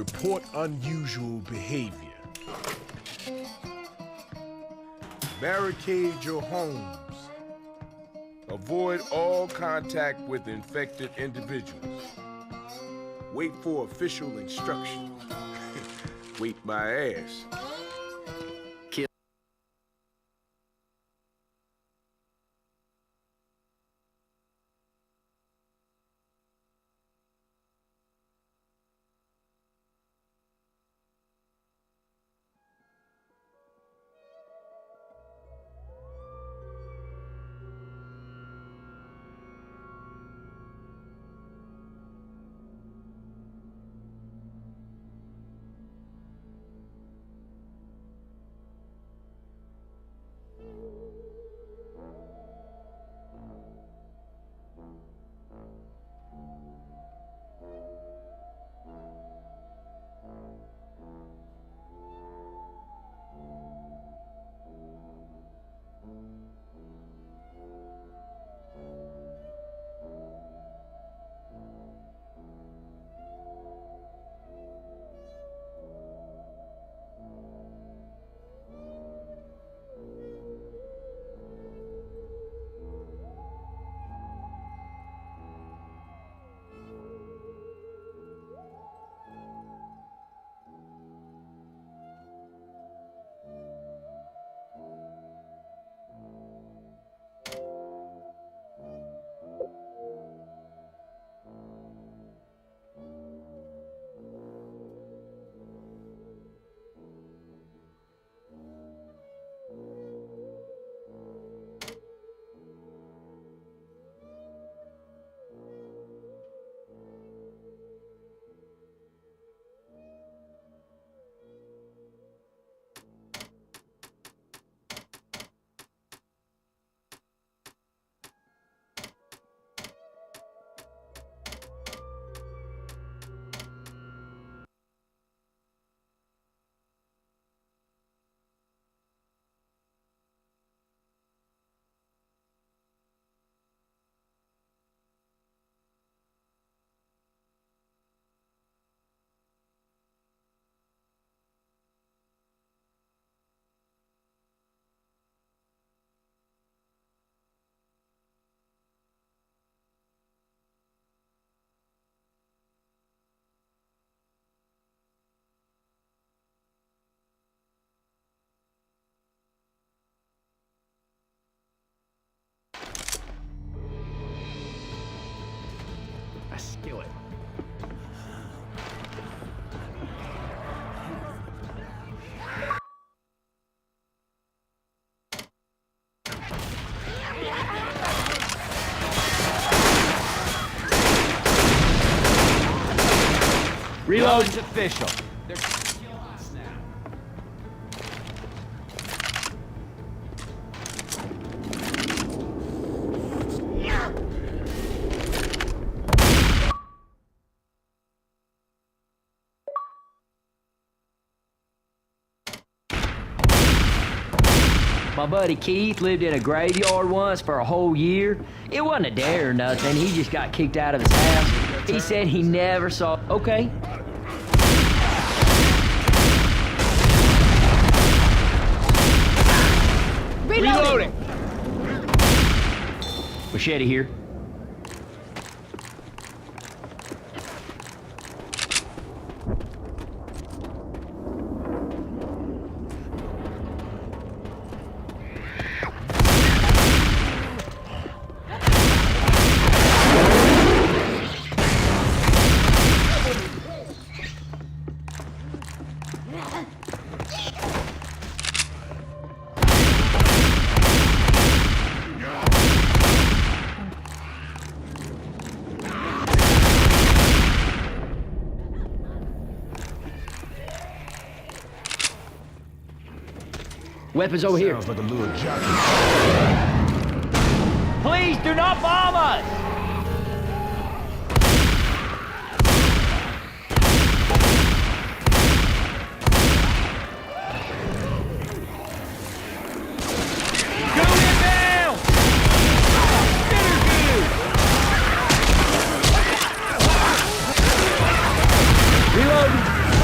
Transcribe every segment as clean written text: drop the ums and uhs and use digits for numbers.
Report unusual behavior. Barricade your homes. Avoid all contact with infected individuals. Wait for official instructions. Wait my ass. Skillet. Reload's official. They're killing us now. My buddy Keith lived in a graveyard once for a whole year. It wasn't a dare or nothing. He just got kicked out of his house. He said he never saw... Okay. Reloading! Machete here. Weapons over here. Sounds like a little jockey. Please do not bomb us! Reloading!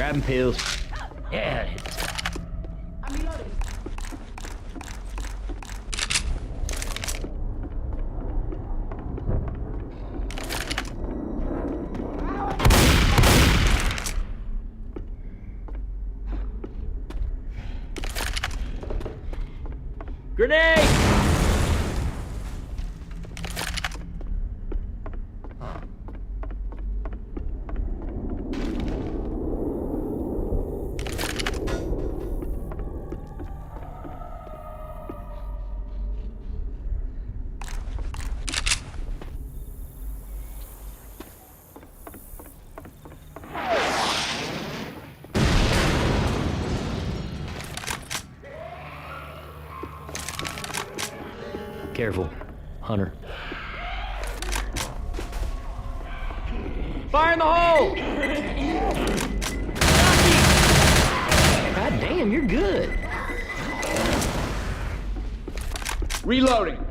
Grabbing pills. Yeah. I'm reloading. Grenade! Careful, Hunter. Fire in the hole! God damn, you're good. Reloading.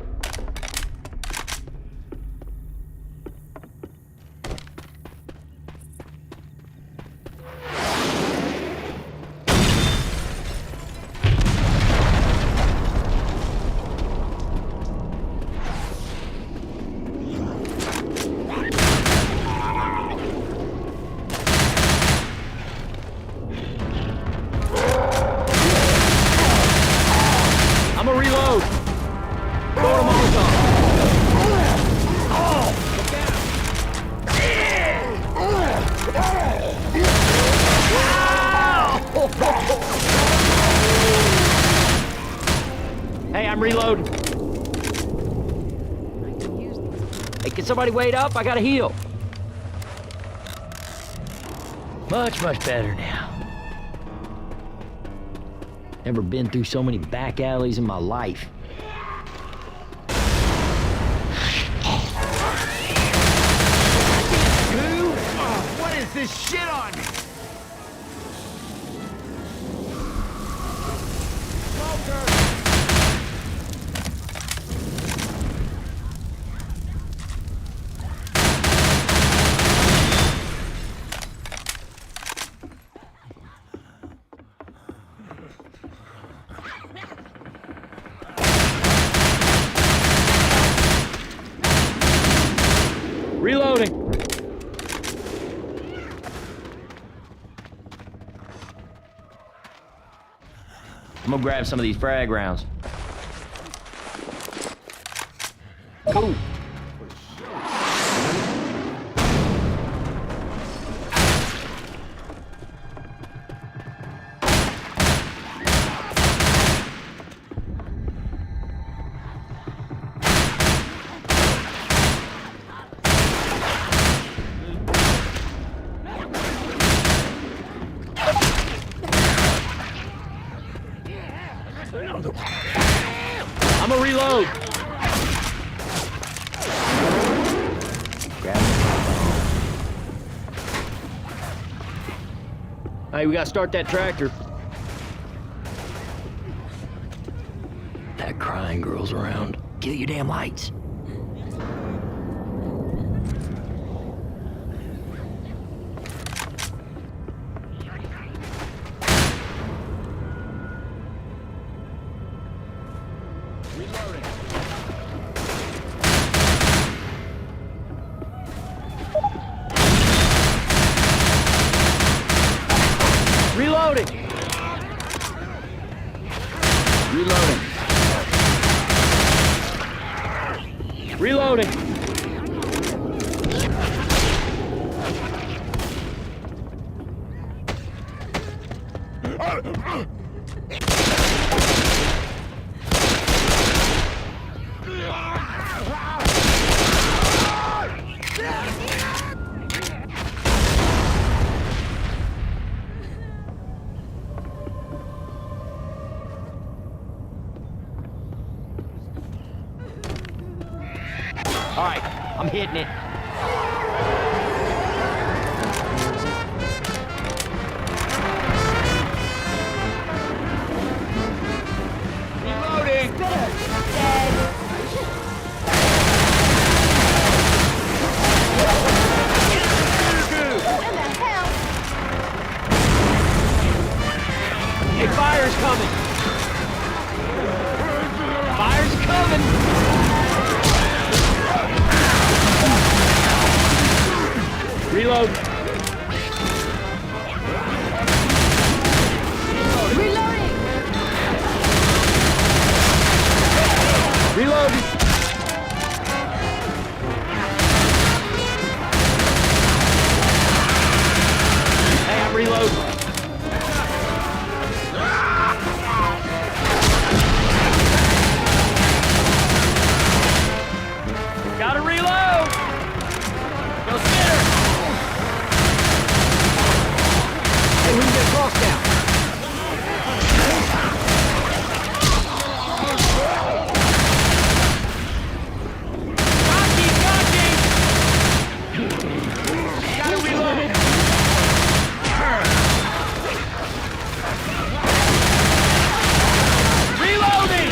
I'm gonna reload. Throw them all down. Hey, I'm reloading. Hey, can somebody wait up? I gotta heal. Much better now. Never been through so many back alleys in my life. What is this shit on me? Reloading. I'm gonna grab some of these frag rounds. Cool. I'm gonna reload. Grab it. Hey, we gotta start that tractor. That crying girl's around. Kill your damn lights. Reloading! Reloading. Reloading. All right, I'm hitting it. Reloading. What the hell? Reload. Reloading! Reload. Hey, I'm reloading. Gotta reload! Go center! Hey, we can get cross down. Gotta reload! Reloading!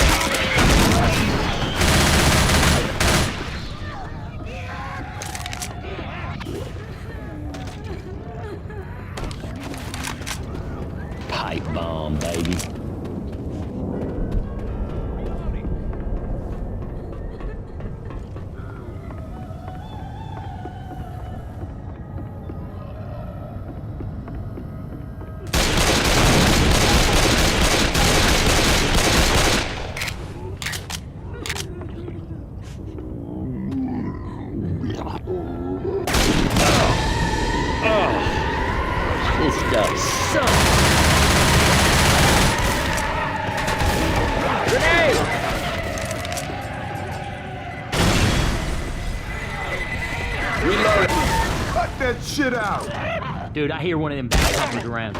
Pipe bomb, baby. This stuff sucks. Grenade! Reload. Cut that shit out. Dude, I hear one of them backpackers around.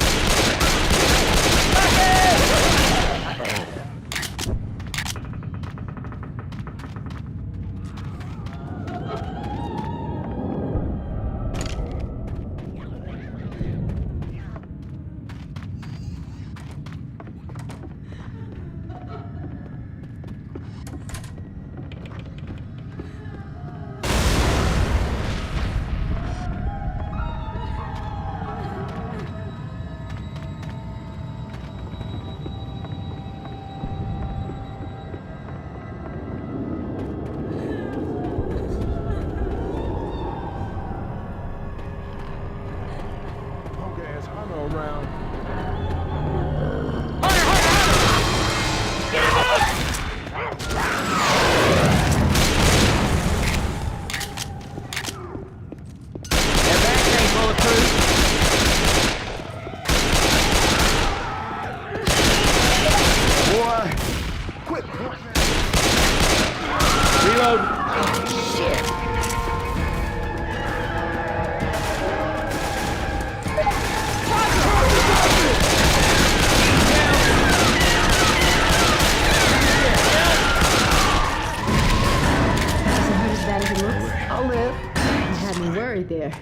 Punk ass hunter around. That back ain't bulletproof. Boy, quit. Reload. Doesn't hurt as bad as it looks. I'll live. You had me worried there.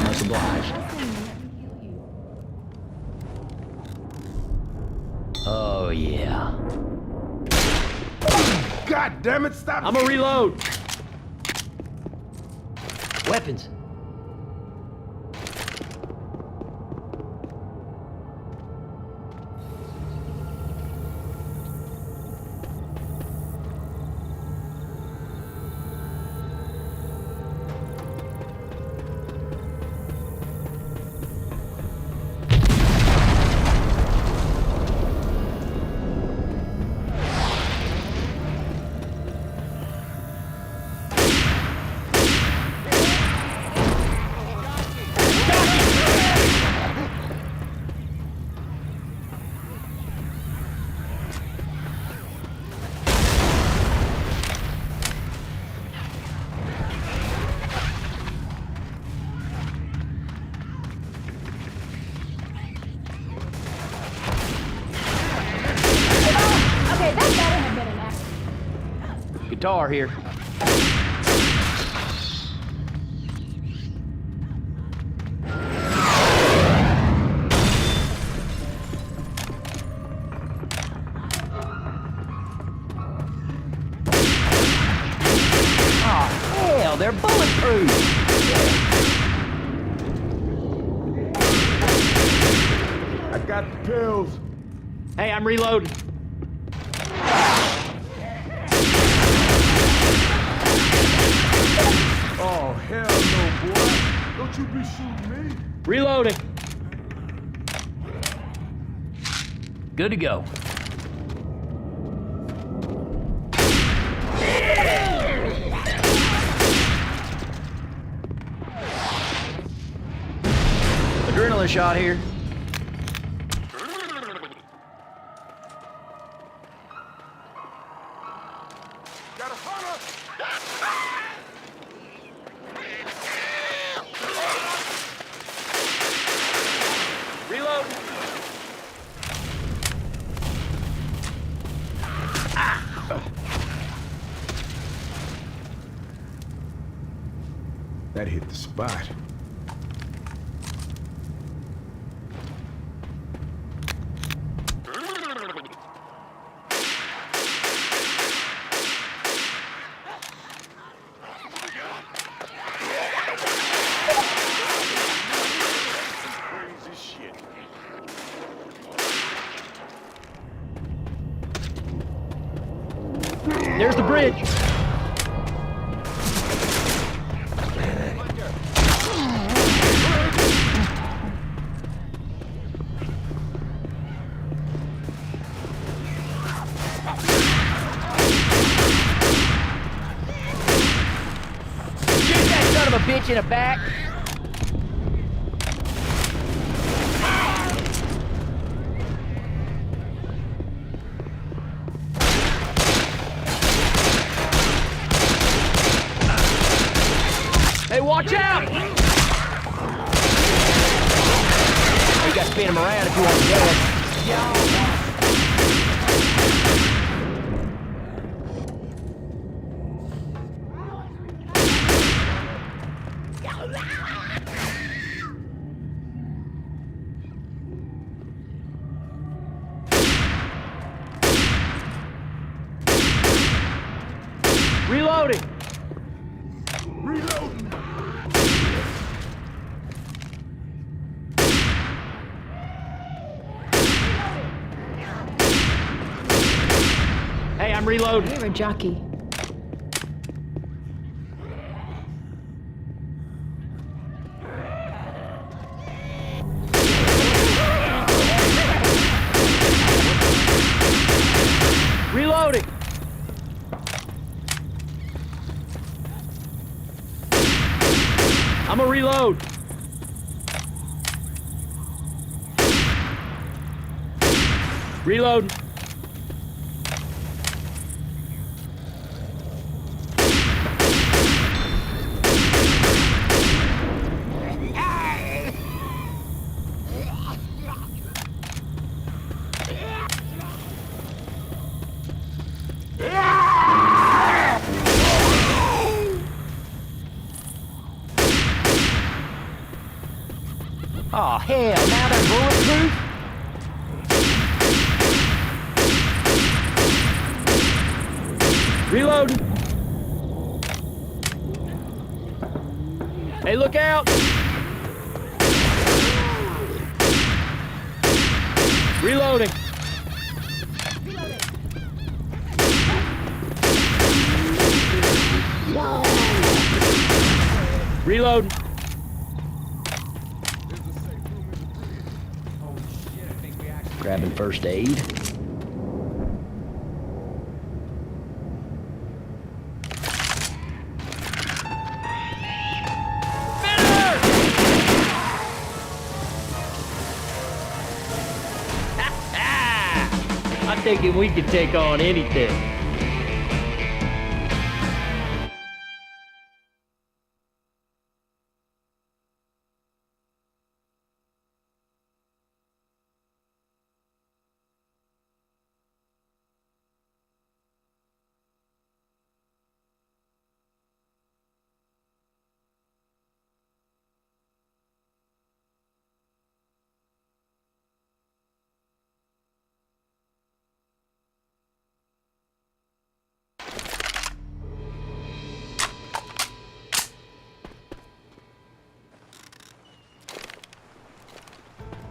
Much obliged. Oh, yeah. God damn it, stop. I'm gonna reload. Weapons. Okay, that better have been an accident. Guitar here. Oh, hell, they're bulletproof. I got the pills. Hey, I'm reloading. Oh, hell no, boy. Don't you be shooting me. Reloading. Good to go. Adrenaline shot here. Got a hunter. Reload. That hit the spot. Crazy shit. There's the bridge. Shoot that son of a bitch in the back. Hey, watch out! You gotta spin him around if you want to get it. Reloading. Reloading. Hey, I'm reloading. You're a jockey. Reloading. I'm a reload. Reload. Oh, hell, now they're bulletproof? Reloading. Hey, look out. Reloading. Reloading. Grabbing first aid. I'm thinking we can take on anything.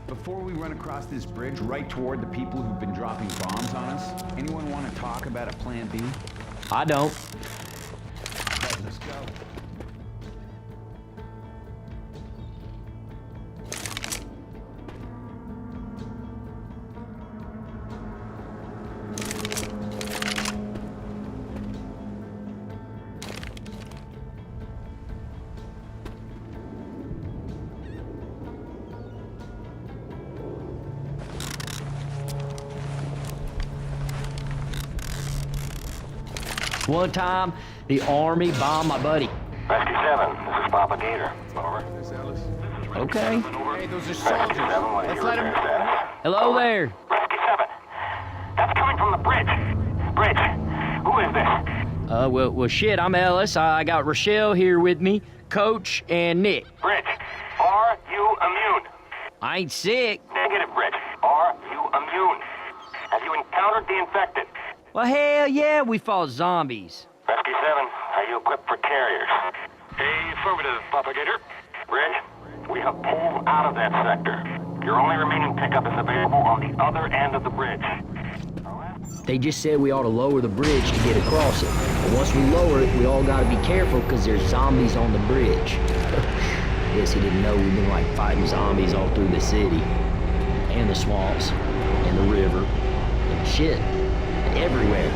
Before we run across this bridge right toward the people who've been dropping bombs on us, anyone want to talk about a plan B? I don't. Let's go. One time, the Army bombed my buddy. Rescue 7, this is Papa Gator. Over. Okay. Hey, those are soldiers. Let's let them... Hello there. Rescue 7, that's coming from the bridge. Bridge, who is this? Well, shit, I'm Ellis. I got Rochelle here with me, Coach, and Nick. Bridge, are you immune? I ain't sick. Negative, Bridge. Are you immune? Have you encountered the infected? Well, hell yeah, we fought zombies. Rescue 7, are you equipped for carriers? Affirmative, Papa Gator. Bridge, we have pulled out of that sector. Your only remaining pickup is available on the other end of the bridge. They just said we ought to lower the bridge to get across it. But once we lower it, we all gotta be careful because there's zombies on the bridge. Guess he didn't know we've been like fighting zombies all through the city. And the swamps. And the river. And shit. Everywhere.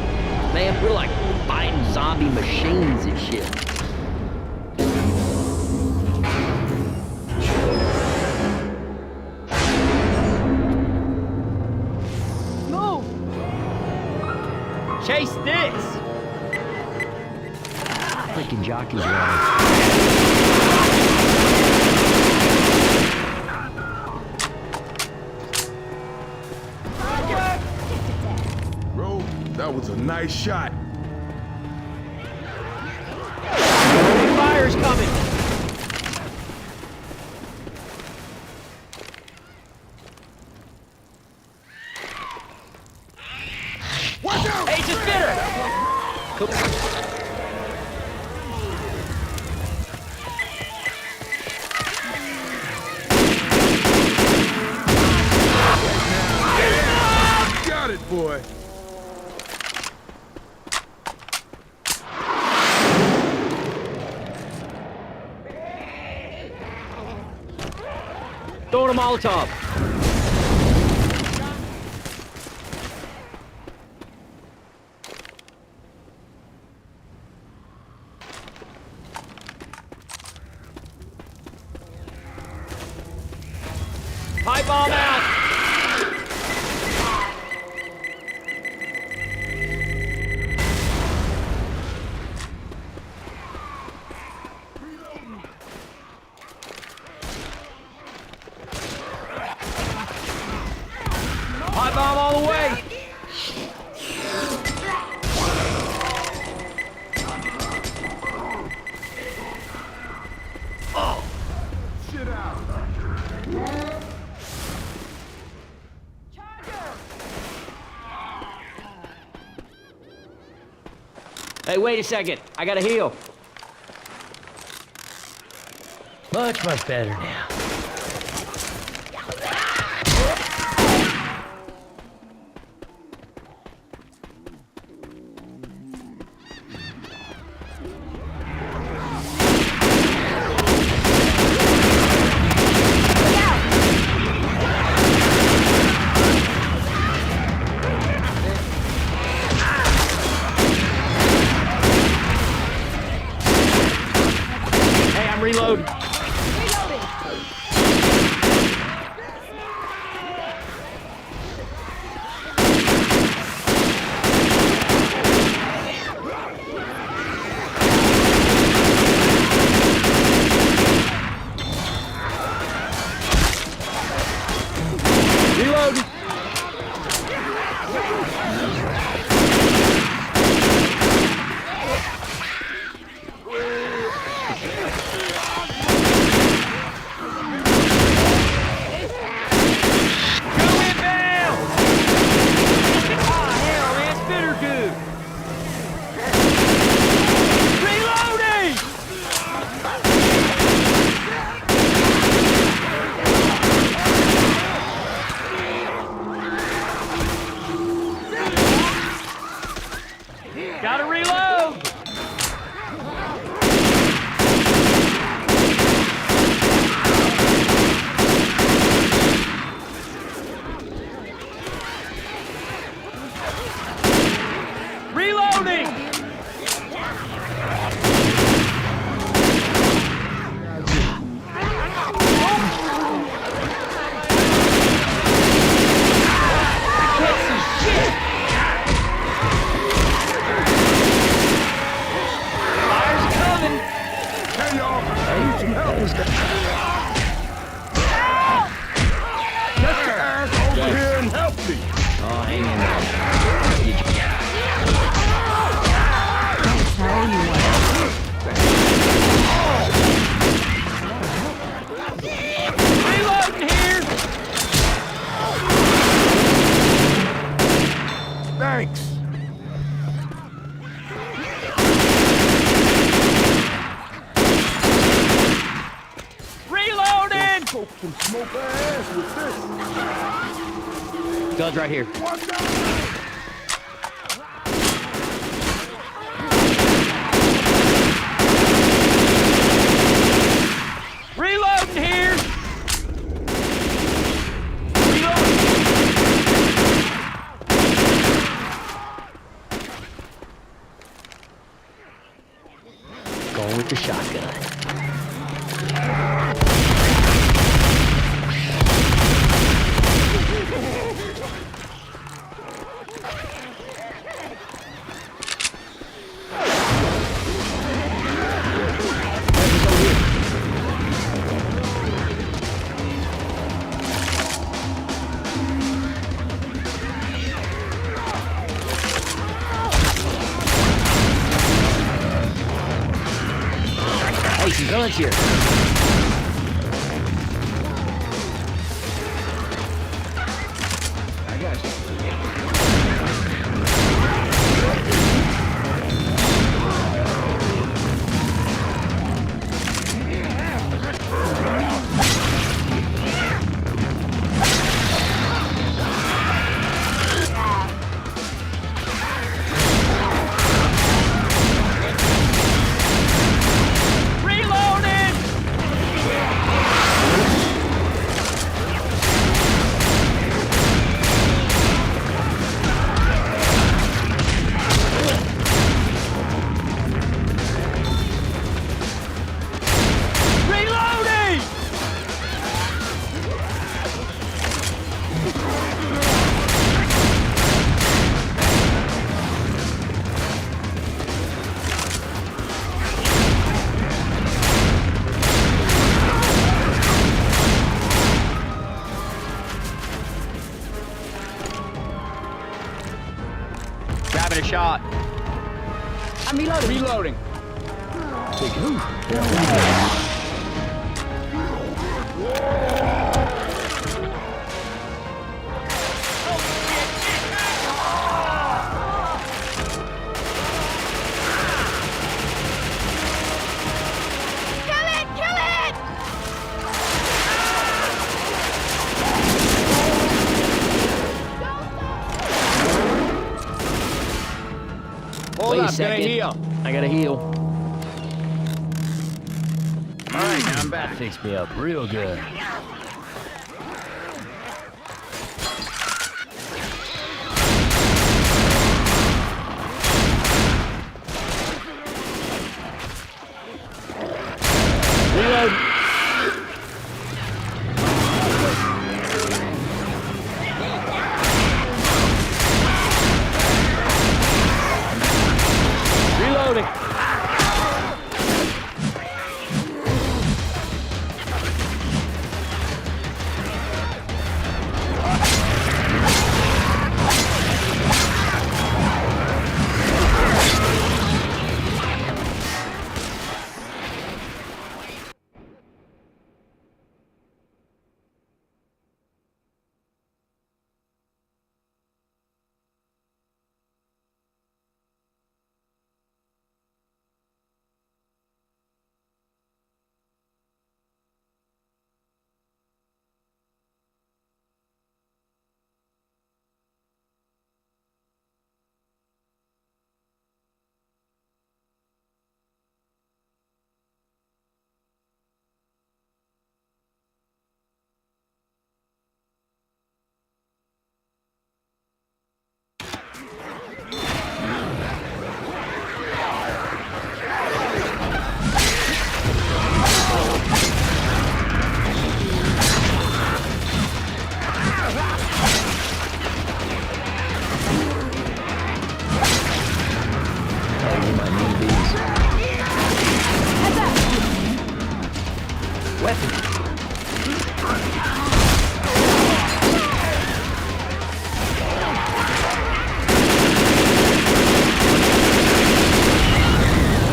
Man, we're like fighting zombie machines and shit. Move! Chase this! Freaking jockey's running. That was a nice shot. Fire's coming! Watch out! Hey, just get her! Got it, boy. Throwing a Molotov. Pipe bomb out. Pipe bomb all the way! Oh! Shit out. Hey, wait a second. I gotta heal. Much better now. Reload. Reload. Over here and help me. Oh, hang in there. How you want? Reloading here! Thanks. Reloading! Poke some smoke ass with this. Guns right here. Watch out. Reloading here! Going with the shotgun. Hey, some guns here. I got you. Reloading! Reloading! Grabbing a shot. I'm reloading. Reloading. Kill it! Kill it! Hold Wait a up, gonna second. heal. I gotta heal. All right, now I'm That back. fixed me up real good. Reload. Reloading.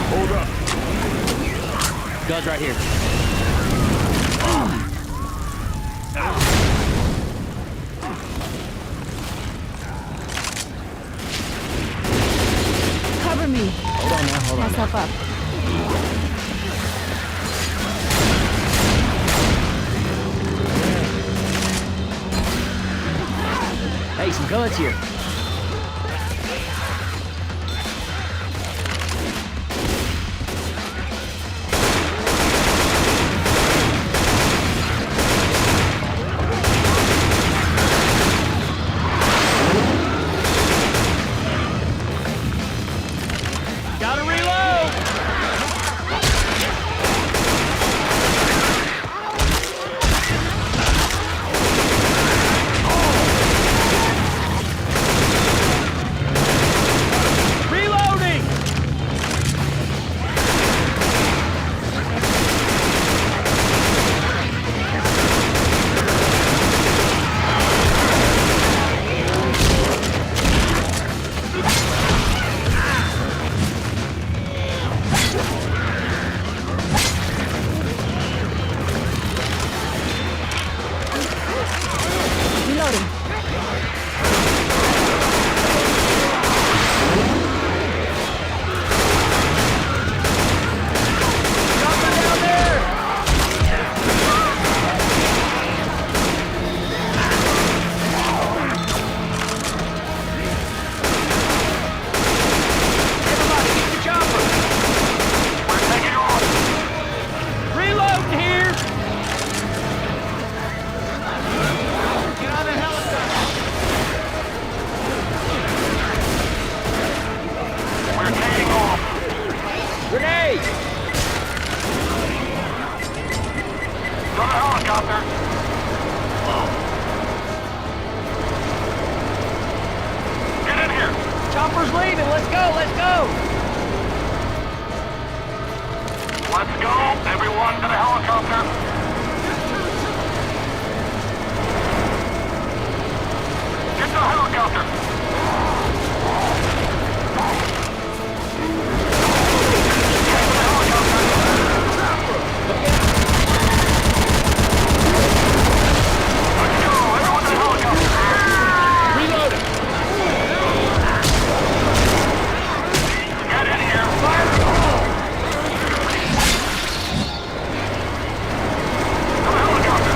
Hold up. Guns right here. Cover me. Hold on now, hold on. Myself up. Hey, some guns here. Gotta reload! Reloading! Reloading. Something down there! Everybody, get the chopper! We're taking off. Reloading here! Get on the helicopter! We're taking off. Grenade! Go to helicopter. Get in here. Chopper's leaving, let's go, let's go! Let's go. Everyone to the helicopter. Get to the helicopter. Let's go. Everyone to the helicopter. Reloading! Get in here. Fire. To the helicopter.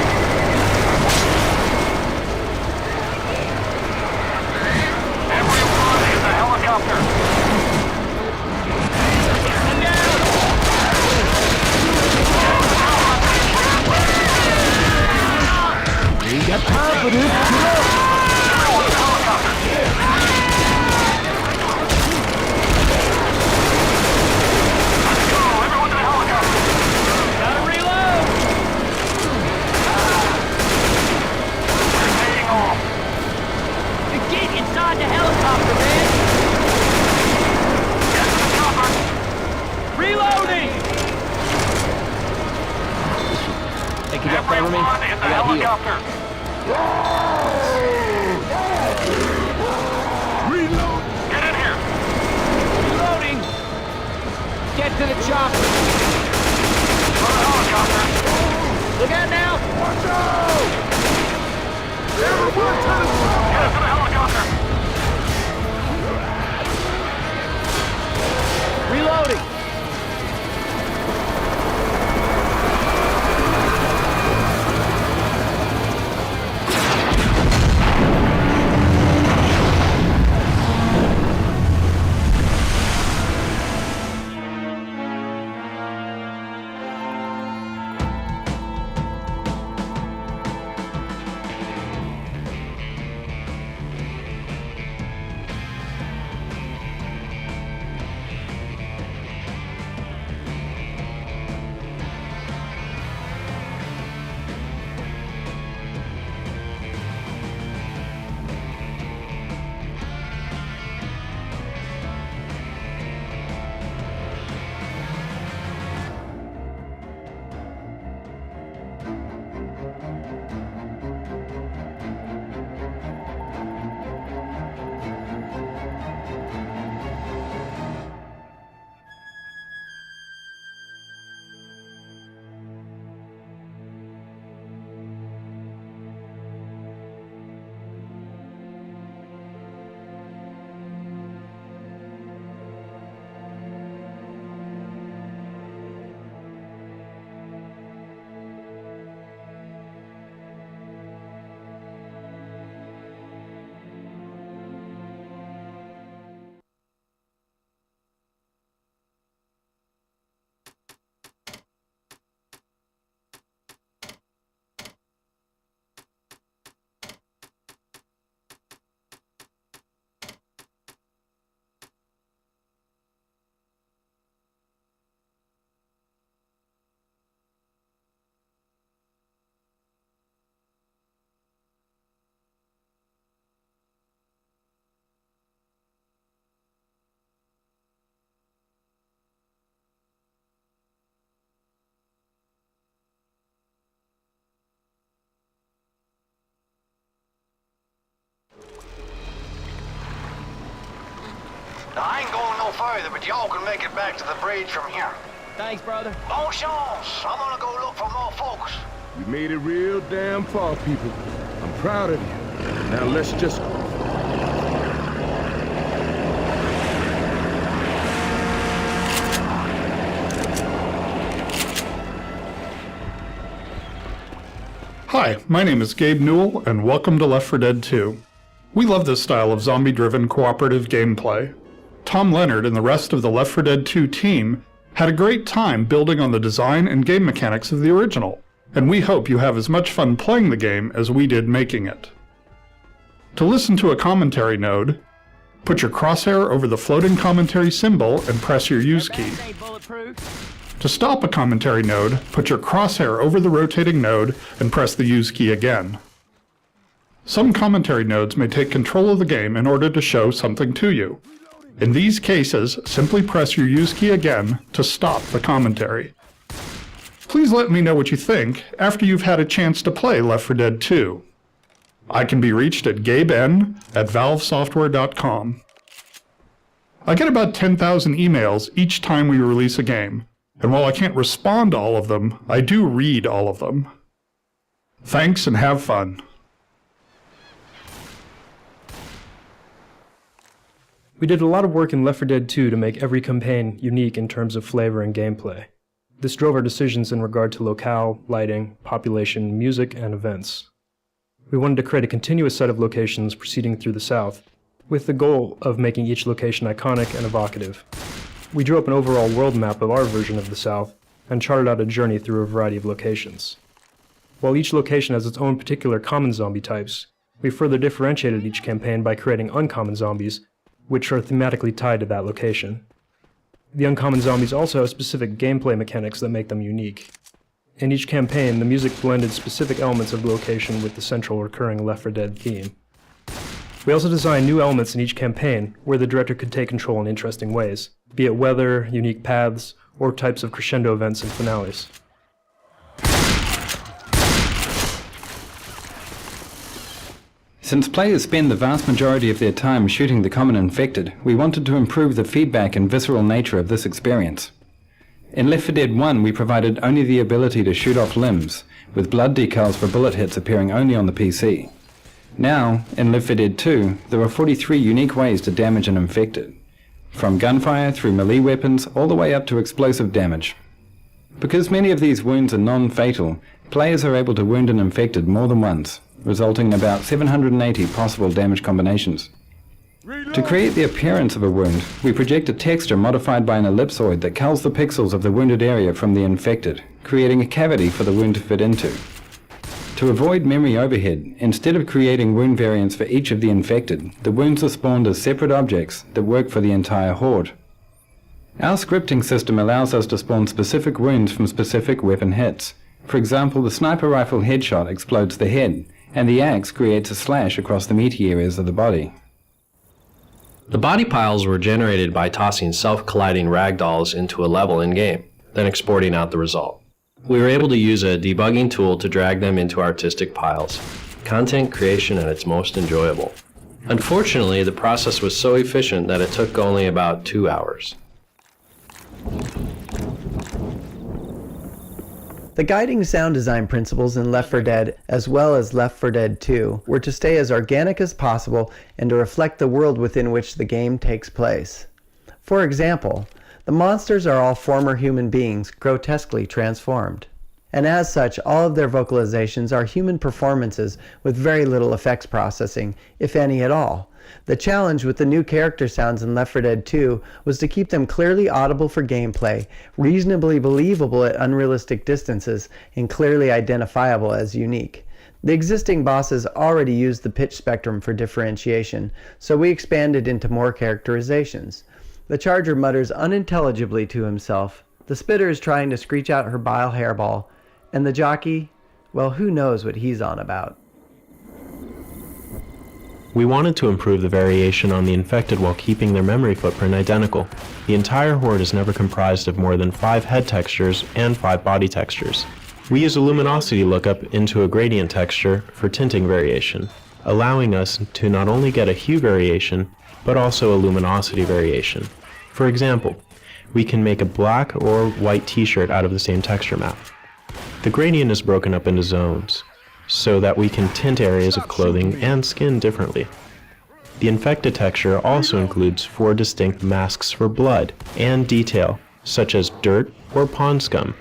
Everyone in the helicopter. And down! You got confidence. Let's go. Everyone to the helicopter. Gotta reload! We're taking off. Get inside the helicopter, man! Get to the chopper. Reloading! Hey, can y'all cover me? Everyone I in the got healed. helicopter. Reload. Get in here. Reloading! Get to the chopper! Go to the helicopter. Look out now! Watch out. Everyone to the top. Get us to the helicopter. Reloading! Now, I ain't going no further, but y'all can make it back to the bridge from here. Thanks, brother. Bon chance. I'm gonna go look for more folks. You made it real damn far, people. I'm proud of you. Now let's just... Hi, my name is Gabe Newell, and welcome to Left 4 Dead 2. We love this style of zombie-driven cooperative gameplay. Tom Leonard and the rest of the Left 4 Dead 2 team had a great time building on the design and game mechanics of the original, and we hope you have as much fun playing the game as we did making it. To listen to a commentary node, put your crosshair over the floating commentary symbol and press your use key. To stop a commentary node, put your crosshair over the rotating node and press the use key again. Some commentary nodes may take control of the game in order to show something to you. In these cases, simply press your use key again to stop the commentary. Please let me know what you think after you've had a chance to play Left 4 Dead 2. I can be reached at gaben@valvesoftware.com. I get about 10,000 emails each time we release a game, and while I can't respond to all of them, I do read all of them. Thanks and have fun. We did a lot of work in Left 4 Dead 2 to make every campaign unique in terms of flavor and gameplay. This drove our decisions in regard to locale, lighting, population, music, and events. We wanted to create a continuous set of locations proceeding through the South, with the goal of making each location iconic and evocative. We drew up an overall world map of our version of the South, and charted out a journey through a variety of locations. While each location has its own particular common zombie types, we further differentiated each campaign by creating uncommon zombies, which are thematically tied to that location. The uncommon zombies also have specific gameplay mechanics that make them unique. In each campaign, the music blended specific elements of the location with the central recurring Left 4 Dead theme. We also designed new elements in each campaign where the director could take control in interesting ways, be it weather, unique paths, or types of crescendo events and finales. Since players spend the vast majority of their time shooting the common infected, we wanted to improve the feedback and visceral nature of this experience. In Left 4 Dead 1 we provided only the ability to shoot off limbs, with blood decals for bullet hits appearing only on the PC. Now, in Left 4 Dead 2, there are 43 unique ways to damage an infected, from gunfire through melee weapons all the way up to explosive damage. Because many of these wounds are non-fatal, players are able to wound an infected more than once, resulting in about 780 possible damage combinations. To create the appearance of a wound, we project a texture modified by an ellipsoid that culls the pixels of the wounded area from the infected, creating a cavity for the wound to fit into. To avoid memory overhead, instead of creating wound variants for each of the infected, the wounds are spawned as separate objects that work for the entire horde. Our scripting system allows us to spawn specific wounds from specific weapon hits. For example, the sniper rifle headshot explodes the head, and the axe creates a slash across the meaty areas of the body. The body piles were generated by tossing self-colliding ragdolls into a level in-game, then exporting out the result. We were able to use a debugging tool to drag them into artistic piles. Content creation at its most enjoyable. Unfortunately, the process was so efficient that it took only about 2 hours. The guiding sound design principles in Left 4 Dead, as well as Left 4 Dead 2, were to stay as organic as possible and to reflect the world within which the game takes place. For example, the monsters are all former human beings grotesquely transformed. And as such, all of their vocalizations are human performances with very little effects processing, if any at all. The challenge with the new character sounds in Left 4 Dead 2 was to keep them clearly audible for gameplay, reasonably believable at unrealistic distances, and clearly identifiable as unique. The existing bosses already used the pitch spectrum for differentiation, so we expanded into more characterizations. The Charger mutters unintelligibly to himself, the Spitter is trying to screech out her bile hairball, and the Jockey, well, who knows what he's on about. We wanted to improve the variation on the infected while keeping their memory footprint identical. The entire horde is never comprised of more than 5 head textures and 5 body textures. We use a luminosity lookup into a gradient texture for tinting variation. allowing us to not only get a hue variation, but also a luminosity variation. For example, we can make a black or white t-shirt out of the same texture map. The gradient is broken up into zones, so that we can tint areas of clothing and skin differently. The infected texture also includes 4 distinct masks for blood and detail, such as dirt or pond scum.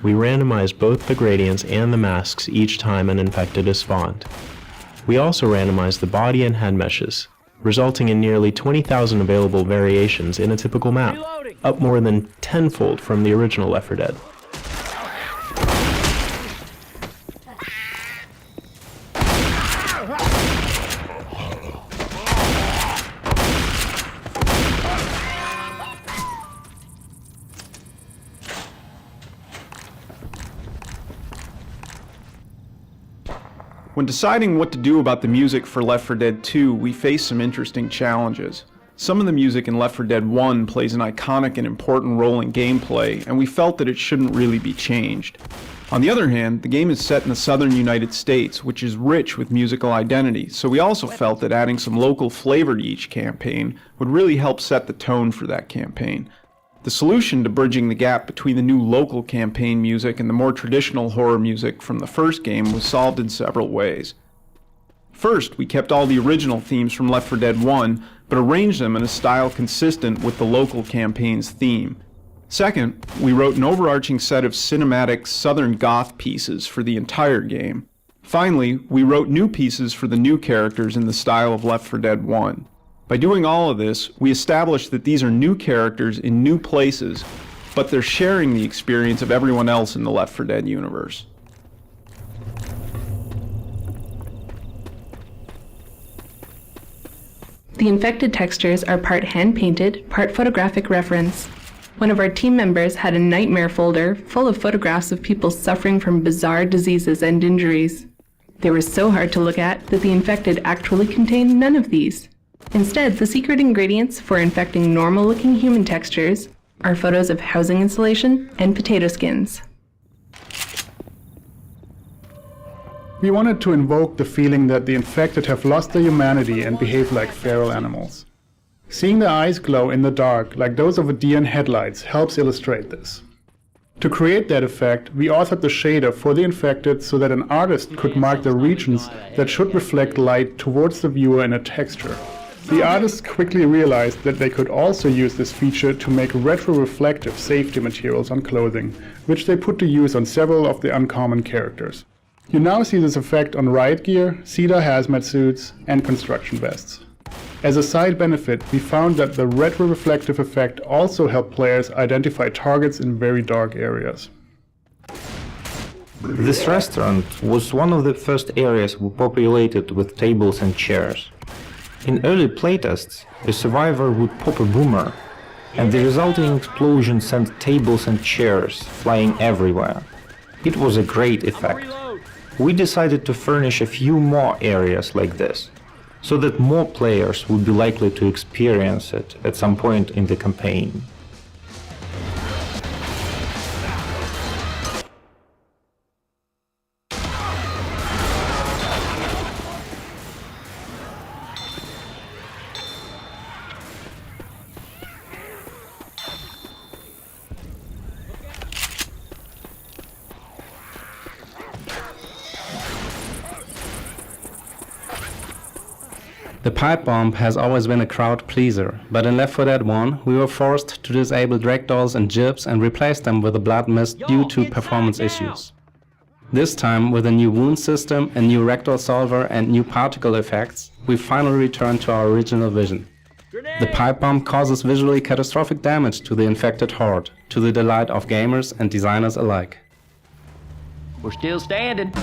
We randomize both the gradients and the masks each time an infected is spawned. We also randomize the body and head meshes, resulting in nearly 20,000 available variations in a typical map, up more than tenfold from the original Left 4 Dead. When deciding what to do about the music for Left 4 Dead 2, we faced some interesting challenges. Some of the music in Left 4 Dead 1 plays an iconic and important role in gameplay, and we felt that it shouldn't really be changed. On the other hand, the game is set in the southern United States, which is rich with musical identity, so we also felt that adding some local flavor to each campaign would really help set the tone for that campaign. The solution to bridging the gap between the new local campaign music and the more traditional horror music from the first game was solved in several ways. First, we kept all the original themes from Left 4 Dead 1, but arranged them in a style consistent with the local campaign's theme. Second, we wrote an overarching set of cinematic Southern Goth pieces for the entire game. Finally, we wrote new pieces for the new characters in the style of Left 4 Dead 1. By doing all of this, we established that these are new characters in new places, but they're sharing the experience of everyone else in the Left 4 Dead universe. The infected textures are part hand-painted, part photographic reference. One of our team members had a nightmare folder full of photographs of people suffering from bizarre diseases and injuries. They were so hard to look at that the infected actually contained none of these. Instead, the secret ingredients for infecting normal-looking human textures are photos of housing insulation and potato skins. We wanted to invoke the feeling that the infected have lost their humanity and behave like feral animals. Seeing their eyes glow in the dark like those of a deer in headlights helps illustrate this. To create that effect, we authored the shader for the infected so that an artist could mark the regions that should reflect light towards the viewer in a texture. The artists quickly realized that they could also use this feature to make retro-reflective safety materials on clothing, which they put to use on several of the uncommon characters. You now see this effect on riot gear, cedar hazmat suits, and construction vests. As a side benefit, we found that the retro-reflective effect also helped players identify targets in very dark areas. This restaurant was one of the first areas we populated with tables and chairs. In early playtests, a survivor would pop a boomer, and the resulting explosion sent tables and chairs flying everywhere. It was a great effect. We decided to furnish a few more areas like this, so that more players would be likely to experience it at some point in the campaign. The pipe bomb has always been a crowd pleaser, but in Left 4 Dead 1 we were forced to disable ragdolls and jibs and replace them with a blood mist due to performance issues. This time, with a new wound system, a new ragdoll solver and new particle effects, we finally returned to our original vision. The pipe bomb causes visually catastrophic damage to the infected horde, to the delight of gamers and designers alike. We're still standing.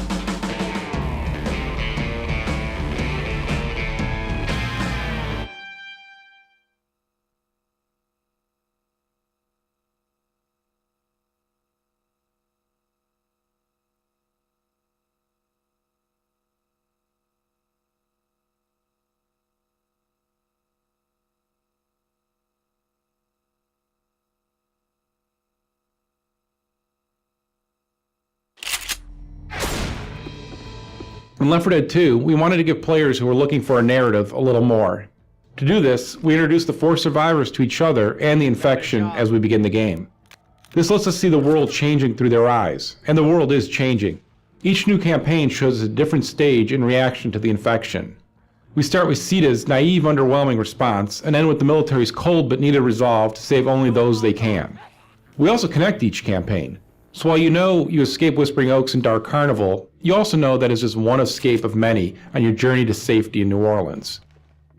In Left 4 Dead 2, we wanted to give players who were looking for a narrative a little more. To do this, we introduced the 4 survivors to each other and the infection as we begin the game. This lets us see the world changing through their eyes, and the world is changing. Each new campaign shows us a different stage in reaction to the infection. We start with Sita's naive, underwhelming response, and end with the military's cold but needed resolve to save only those they can. We also connect each campaign. So while you know you escape Whispering Oaks and Dark Carnival, you also know that it's just one escape of many on your journey to safety in New Orleans.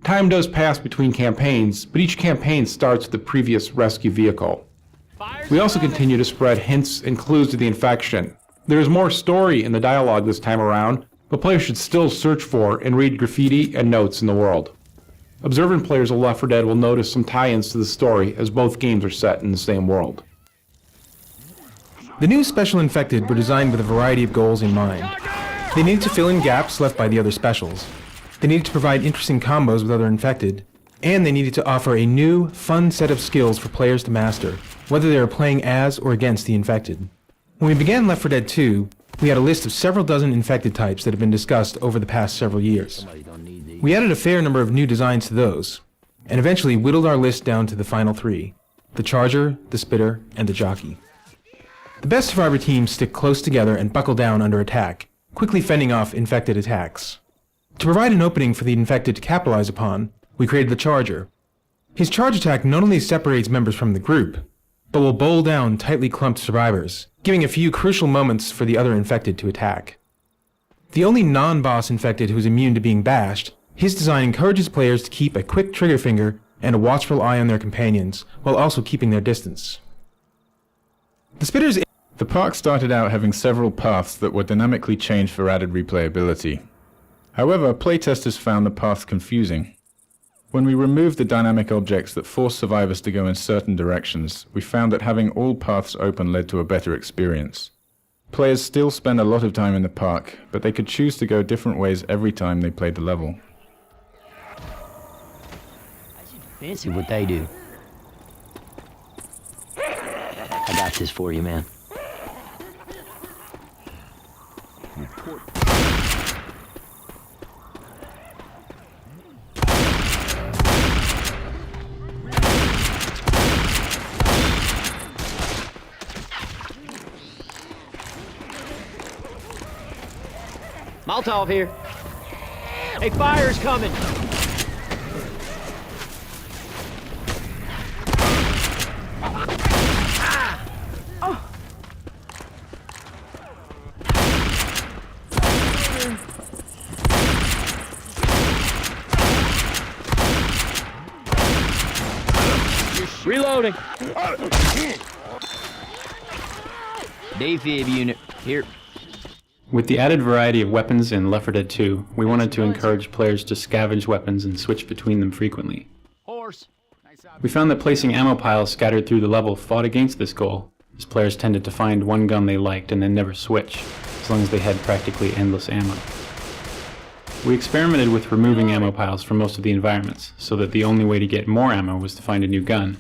Time does pass between campaigns, but each campaign starts with the previous rescue vehicle. We also continue to spread hints and clues to the infection. There is more story in the dialogue this time around, but players should still search for and read graffiti and notes in the world. Observant players of Left 4 Dead will notice some tie-ins to the story as both games are set in the same world. The new Special Infected were designed with a variety of goals in mind. They needed to fill in gaps left by the other specials. They needed to provide interesting combos with other Infected, and they needed to offer a new, fun set of skills for players to master, whether they are playing as or against the Infected. When we began Left 4 Dead 2, we had a list of several dozen Infected types that have been discussed over the past several years. We added a fair number of new designs to those, and eventually whittled our list down to the final 3, the Charger, the Spitter, and the Jockey. The best survivor teams stick close together and buckle down under attack, quickly fending off Infected attacks. To provide an opening for the Infected to capitalize upon, we created the Charger. His charge attack not only separates members from the group, but will bowl down tightly clumped survivors, giving a few crucial moments for the other Infected to attack. The only non-boss Infected who is immune to being bashed, his design encourages players to keep a quick trigger finger and a watchful eye on their companions, while also keeping their distance. The park started out having several paths that were dynamically changed for added replayability. However, playtesters found the paths confusing. When we removed the dynamic objects that forced survivors to go in certain directions, we found that having all paths open led to a better experience. Players still spend a lot of time in the park, but they could choose to go different ways every time they played the level. Fancy what they do. I got this for you, man. Molotov here. Hey, fire's coming. Reloading. Defib unit, here. With the added variety of weapons in Left 4 Dead 2, we wanted to encourage players to scavenge weapons and switch between them frequently. Horse. We found that placing ammo piles scattered through the level fought against this goal, as players tended to find one gun they liked and then never switch, as long as they had practically endless ammo. We experimented with removing ammo piles from most of the environments, so that the only way to get more ammo was to find a new gun,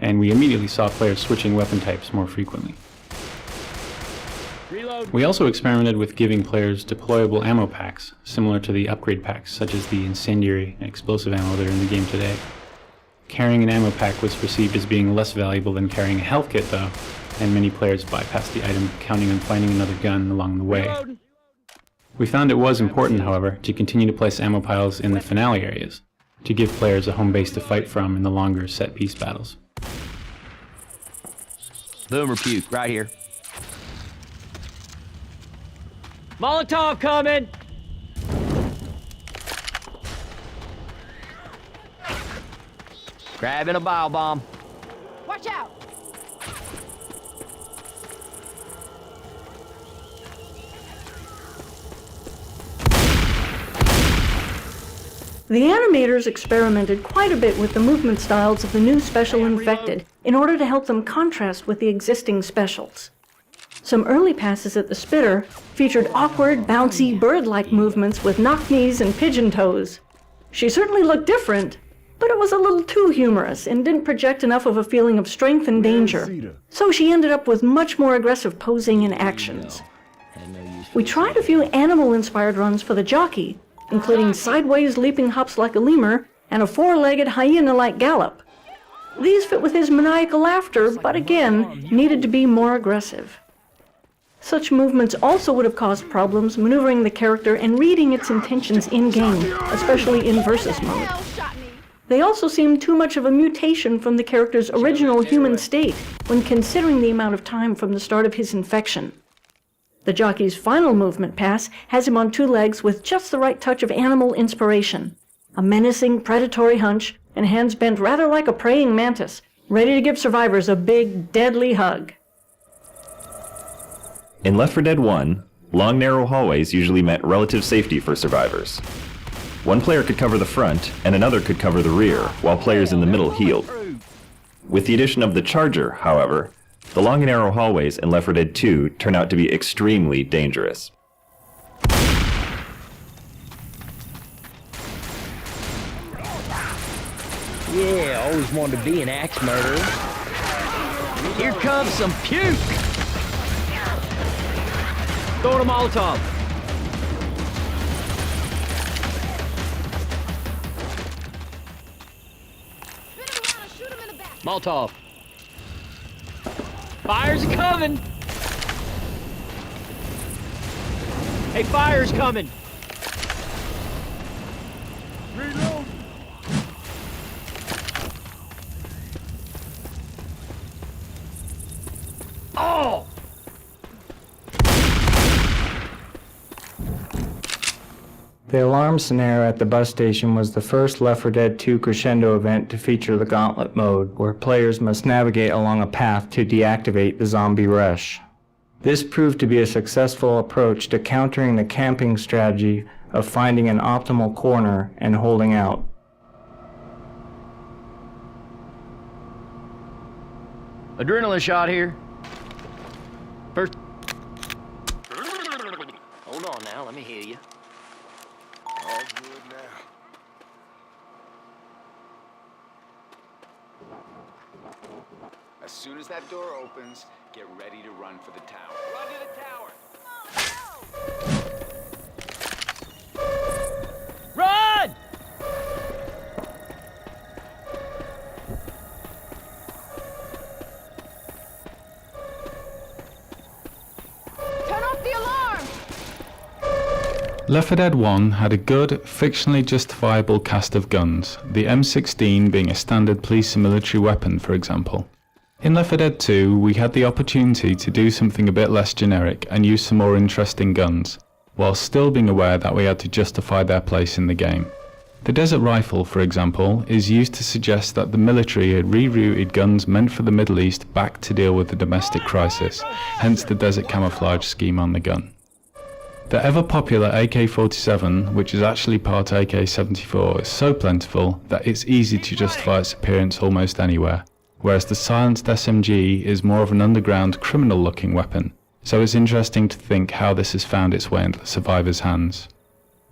and we immediately saw players switching weapon types more frequently. We also experimented with giving players deployable ammo packs, similar to the upgrade packs such as the incendiary and explosive ammo that are in the game today. Carrying an ammo pack was perceived as being less valuable than carrying a health kit though, and many players bypassed the item counting on finding another gun along the way. We found it was important, however, to continue to place ammo piles in the finale areas, to give players a home base to fight from in the longer set-piece battles. Boom repute, right here. Molotov coming! Grabbing a bile bomb. Watch out! The animators experimented quite a bit with the movement styles of the new Special Infected in order to help them contrast with the existing specials. Some early passes at the Spitter featured awkward, bouncy, bird-like movements with knock knees and pigeon toes. She certainly looked different, but it was a little too humorous and didn't project enough of a feeling of strength and danger, so she ended up with much more aggressive posing and actions. We tried a few animal-inspired runs for the jockey, including sideways leaping hops like a lemur and a four-legged hyena-like gallop. These fit with his maniacal laughter, but again, needed to be more aggressive. Such movements also would have caused problems maneuvering the character and reading its intentions in-game, especially in versus mode. They also seemed too much of a mutation from the character's original human state when considering the amount of time from the start of his infection. The jockey's final movement pass has him on two legs with just the right touch of animal inspiration, a menacing predatory hunch, and hands bent rather like a praying mantis, ready to give survivors a big, deadly hug. In Left 4 Dead 1, long narrow hallways usually meant relative safety for survivors. One player could cover the front, and another could cover the rear, while players in the middle healed. With the addition of the Charger, however, the long and narrow hallways in Left 4 Dead 2 turn out to be extremely dangerous. Yeah, always wanted to be an axe murderer. Here comes some puke! Throwing a Molotov. Molotov. Fire's coming! Hey, fire's coming! Reload! Oh! The alarm snare at the bus station was the first Left 4 Dead 2 crescendo event to feature the Gauntlet mode, where players must navigate along a path to deactivate the zombie rush. This proved to be a successful approach to countering the camping strategy of finding an optimal corner and holding out. Adrenaline shot here. First. Hold on now, let me hear you. All good now. As soon as that door opens, get ready to run for the tower. Run to the tower. Run! Turn off the alarm! Left 4 Dead 1 had a good, fictionally justifiable cast of guns, the M16 being a standard police and military weapon, for example. In Left 4 Dead 2, we had the opportunity to do something a bit less generic and use some more interesting guns, while still being aware that we had to justify their place in the game. The Desert Rifle, for example, is used to suggest that the military had rerouted guns meant for the Middle East back to deal with the domestic crisis, hence the desert camouflage scheme on the gun. The ever-popular AK-47, which is actually part AK-74, is so plentiful that it's easy to justify its appearance almost anywhere, whereas the silenced SMG is more of an underground, criminal-looking weapon, so it's interesting to think how this has found its way into the survivors' hands.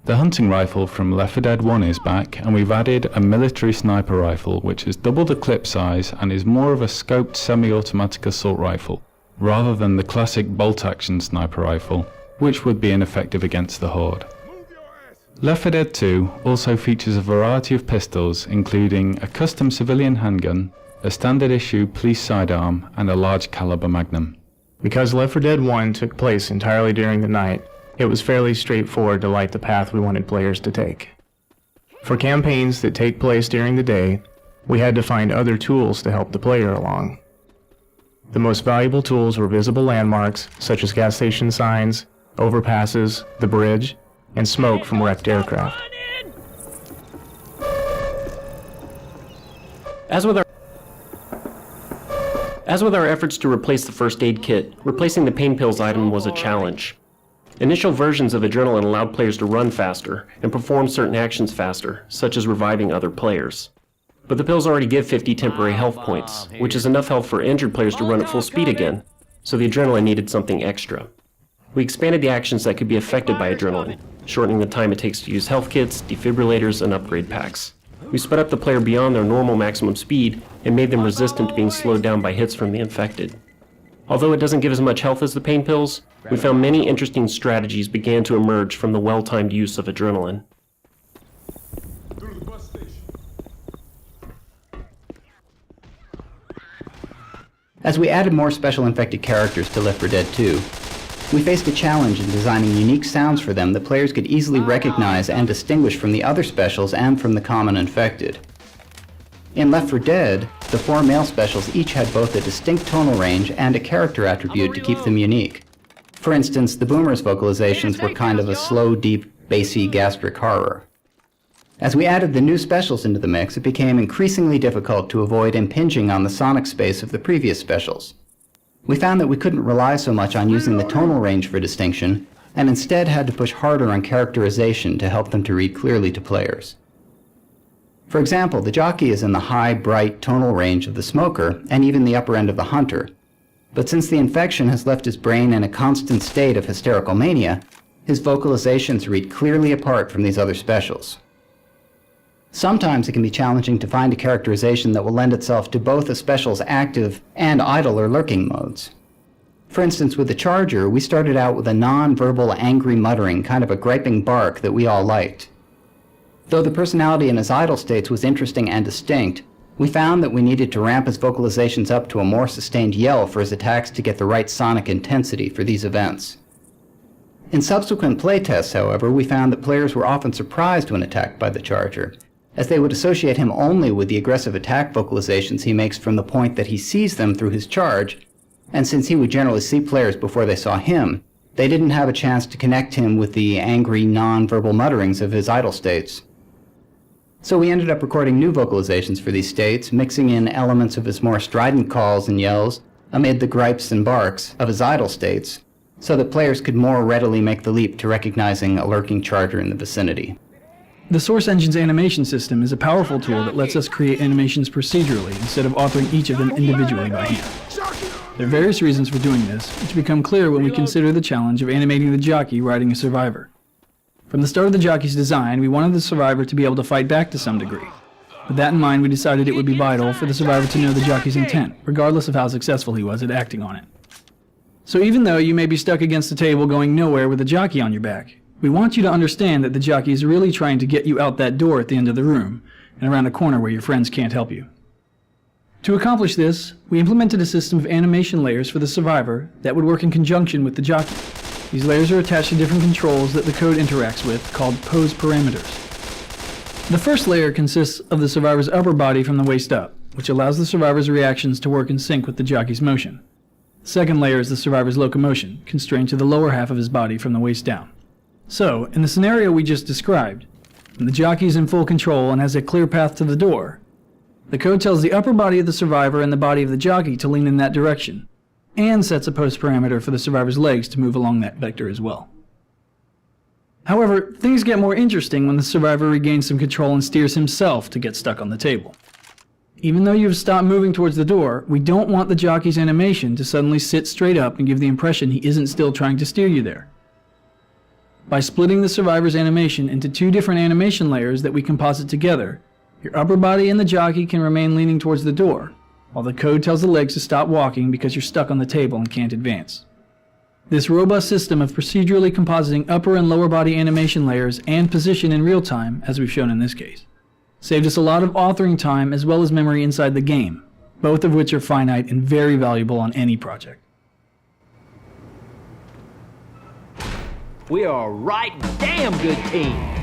The hunting rifle from Left 4 Dead 1 is back, and we've added a military sniper rifle which is double the clip size and is more of a scoped semi-automatic assault rifle, rather than the classic bolt-action sniper rifle, which would be ineffective against the Horde. Left 4 Dead 2 also features a variety of pistols, including a custom civilian handgun, a standard issue police sidearm, and a large caliber magnum. Because Left 4 Dead 1 took place entirely during the night, it was fairly straightforward to light the path we wanted players to take. For campaigns that take place during the day, we had to find other tools to help the player along. The most valuable tools were visible landmarks, such as gas station signs, overpasses, the bridge, and smoke from wrecked aircraft. As with our efforts to replace the first aid kit, replacing the pain pills item was a challenge. Initial versions of Adrenaline allowed players to run faster and perform certain actions faster, such as reviving other players. But the pills already give 50 temporary health points, which is enough health for injured players to run at full speed again, so the Adrenaline needed something extra. We expanded the actions that could be affected by Adrenaline, shortening the time it takes to use health kits, defibrillators, and upgrade packs. We sped up the player beyond their normal maximum speed and made them resistant to being slowed down by hits from the infected. Although it doesn't give as much health as the pain pills, we found many interesting strategies began to emerge from the well-timed use of adrenaline. As we added more special infected characters to Left 4 Dead 2, we faced a challenge in designing unique sounds for them that players could easily recognize and distinguish from the other specials and from the common infected. In Left 4 Dead, the 4 male specials each had both a distinct tonal range and a character attribute to keep them unique. For instance, the Boomer's vocalizations were kind of a slow, deep, bassy, gastric horror. As we added the new specials into the mix, it became increasingly difficult to avoid impinging on the sonic space of the previous specials. We found that we couldn't rely so much on using the tonal range for distinction, and instead had to push harder on characterization to help them to read clearly to players. For example, the jockey is in the high, bright tonal range of the smoker, and even the upper end of the hunter. But since the infection has left his brain in a constant state of hysterical mania, his vocalizations read clearly apart from these other specials. Sometimes it can be challenging to find a characterization that will lend itself to both a special's active and idle or lurking modes. For instance, with the Charger, we started out with a non-verbal angry muttering, kind of a griping bark that we all liked. Though the personality in his idle states was interesting and distinct, we found that we needed to ramp his vocalizations up to a more sustained yell for his attacks to get the right sonic intensity for these events. In subsequent playtests, however, we found that players were often surprised when attacked by the Charger, as they would associate him only with the aggressive attack vocalizations he makes from the point that he sees them through his charge, and since he would generally see players before they saw him, they didn't have a chance to connect him with the angry, non-verbal mutterings of his idle states. So we ended up recording new vocalizations for these states, mixing in elements of his more strident calls and yells amid the gripes and barks of his idle states, so that players could more readily make the leap to recognizing a lurking Charger in the vicinity. The Source Engine's animation system is a powerful tool that lets us create animations procedurally instead of authoring each of them individually by hand. There are various reasons for doing this, which become clear when we consider the challenge of animating the jockey riding a survivor. From the start of the jockey's design, we wanted the survivor to be able to fight back to some degree. With that in mind, we decided it would be vital for the survivor to know the jockey's intent, regardless of how successful he was at acting on it. So even though you may be stuck against a table going nowhere with a jockey on your back, we want you to understand that the jockey is really trying to get you out that door at the end of the room, and around a corner where your friends can't help you. To accomplish this, we implemented a system of animation layers for the survivor that would work in conjunction with the jockey. These layers are attached to different controls that the code interacts with, called pose parameters. The first layer consists of the survivor's upper body from the waist up, which allows the survivor's reactions to work in sync with the jockey's motion. The second layer is the survivor's locomotion, constrained to the lower half of his body from the waist down. So, in the scenario we just described, when the jockey is in full control and has a clear path to the door, the code tells the upper body of the survivor and the body of the jockey to lean in that direction, and sets a pose parameter for the survivor's legs to move along that vector as well. However, things get more interesting when the survivor regains some control and steers himself to get stuck on the table. Even though you've stopped moving towards the door, we don't want the jockey's animation to suddenly sit straight up and give the impression he isn't still trying to steer you there. By splitting the survivor's animation into two different animation layers that we composite together, your upper body and the jockey can remain leaning towards the door, while the code tells the legs to stop walking because you're stuck on the table and can't advance. This robust system of procedurally compositing upper and lower body animation layers and position in real time, as we've shown in this case, saved us a lot of authoring time as well as memory inside the game, both of which are finite and very valuable on any project. We are a right damn good team.